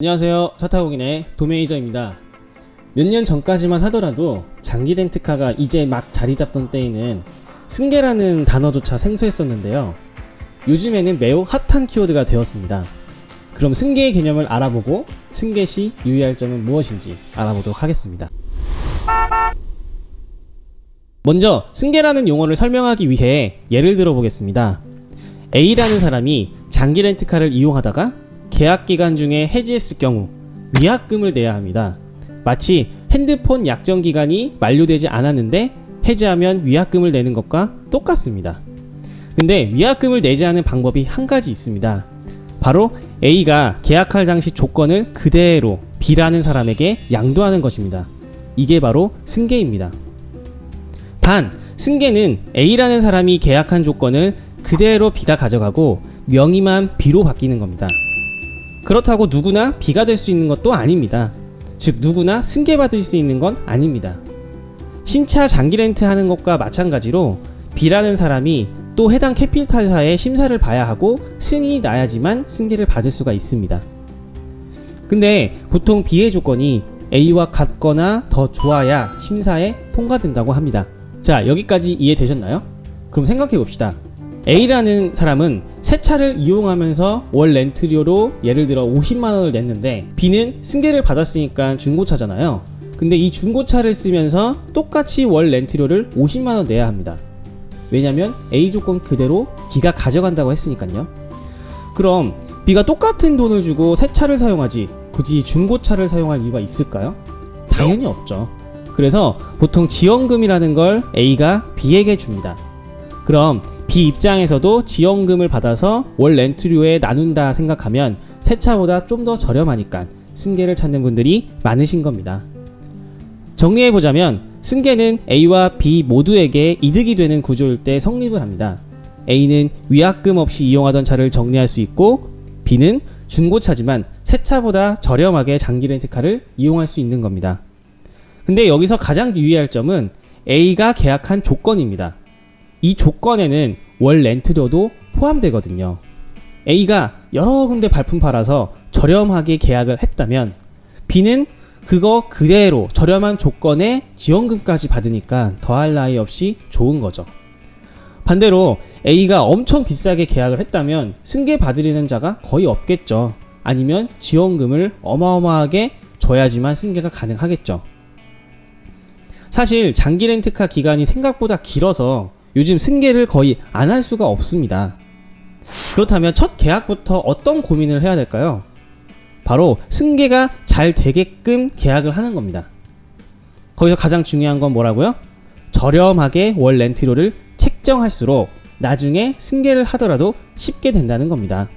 안녕하세요, 차타고gin의 도매니저입니다. 몇 년 전까지만 하더라도 장기 렌트카가 이제 막 자리 잡던 때에는 승계라는 단어조차 생소했었는데요. 요즘에는 매우 핫한 키워드가 되었습니다. 그럼 승계의 개념을 알아보고 승계 시 유의할 점은 무엇인지 알아보도록 하겠습니다. 먼저 승계라는 용어를 설명하기 위해 예를 들어 보겠습니다. A라는 사람이 장기 렌트카를 이용하다가 계약 기간 중에 해지했을 경우 위약금을 내야 합니다. 마치 핸드폰 약정 기간이 만료되지 않았는데 해지하면 위약금을 내는 것과 똑같습니다. 근데 위약금을 내지 않은 방법이 한 가지 있습니다. 바로 A가 계약할 당시 조건을 그대로 B라는 사람에게 양도하는 것입니다. 이게 바로 승계입니다. 단, 승계는 A라는 사람이 계약한 조건을 그대로 B가 가져가고 명의만 B로 바뀌는 겁니다. 그렇다고 누구나 B가 될 수 있는 것도 아닙니다. 즉 누구나 승계받을 수 있는 건 아닙니다. 신차 장기 렌트 하는 것과 마찬가지로 B라는 사람이 또 해당 캐피탈사의 심사를 봐야 하고 승인이 나야지만 승계를 받을 수가 있습니다. 근데 보통 B의 조건이 A와 같거나 더 좋아야 심사에 통과된다고 합니다. 자, 여기까지 이해되셨나요? 그럼 생각해 봅시다. A라는 사람은 새 차를 이용하면서 월 렌트료로 예를 들어 50만원을 냈는데 B는 승계를 받았으니까 중고차잖아요. 근데 이 중고차를 쓰면서 똑같이 월 렌트료를 50만원 내야 합니다. 왜냐면 A 조건 그대로 B가 가져간다고 했으니까요. 그럼 B가 똑같은 돈을 주고 새 차를 사용하지 굳이 중고차를 사용할 이유가 있을까요? 당연히 없죠. 그래서 보통 지원금이라는 걸 A가 B에게 줍니다. 그럼 B 입장에서도 지원금을 받아서 월 렌트료에 나눈다 생각하면 새 차보다 좀 더 저렴하니까 승계를 찾는 분들이 많으신 겁니다. 정리해보자면 승계는 A와 B 모두에게 이득이 되는 구조일 때 성립을 합니다. A는 위약금 없이 이용하던 차를 정리할 수 있고 B는 중고차지만 새 차보다 저렴하게 장기 렌트카를 이용할 수 있는 겁니다. 근데 여기서 가장 유의할 점은 A가 계약한 조건입니다. 이 조건에는 월 렌트료도 포함되거든요. A가 여러 군데 발품 팔아서 저렴하게 계약을 했다면 B는 그거 그대로 저렴한 조건에 지원금까지 받으니까 더할 나위 없이 좋은 거죠. 반대로 A가 엄청 비싸게 계약을 했다면 승계 받으려는 자가 거의 없겠죠. 아니면 지원금을 어마어마하게 줘야지만 승계가 가능하겠죠. 사실 장기 렌트카 기간이 생각보다 길어서 요즘 승계를 거의 안 할 수가 없습니다. 그렇다면 첫 계약부터 어떤 고민을 해야 될까요? 바로 승계가 잘 되게끔 계약을 하는 겁니다. 거기서 가장 중요한 건 뭐라고요? 저렴하게 월 렌트료를 책정할수록 나중에 승계를 하더라도 쉽게 된다는 겁니다.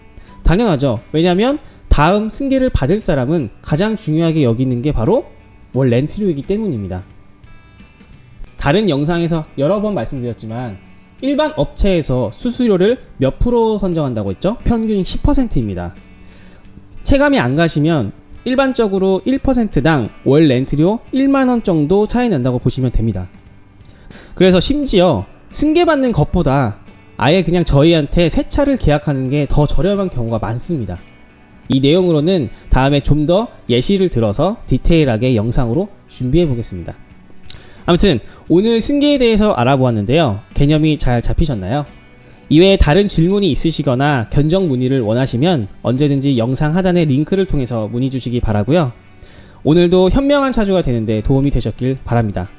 당연하죠. 왜냐하면 다음 승계를 받을 사람은 가장 중요하게 여기는 게 바로 월 렌트료이기 때문입니다. 다른 영상에서 여러 번 말씀드렸지만 일반 업체에서 수수료를 몇 프로 선정한다고 했죠? 평균 10%입니다. 체감이 안 가시면 일반적으로 1%당 월 렌트료 1만원 정도 차이 난다고 보시면 됩니다. 그래서 심지어 승계받는 것보다 아예 그냥 저희한테 새 차를 계약하는 게 더 저렴한 경우가 많습니다. 이 내용으로는 다음에 좀 더 예시를 들어서 디테일하게 영상으로 준비해 보겠습니다. 아무튼 오늘 승계에 대해서 알아보았는데요. 개념이 잘 잡히셨나요? 이외에 다른 질문이 있으시거나 견적 문의를 원하시면 언제든지 영상 하단의 링크를 통해서 문의 주시기 바라고요. 오늘도 현명한 차주가 되는데 도움이 되셨길 바랍니다.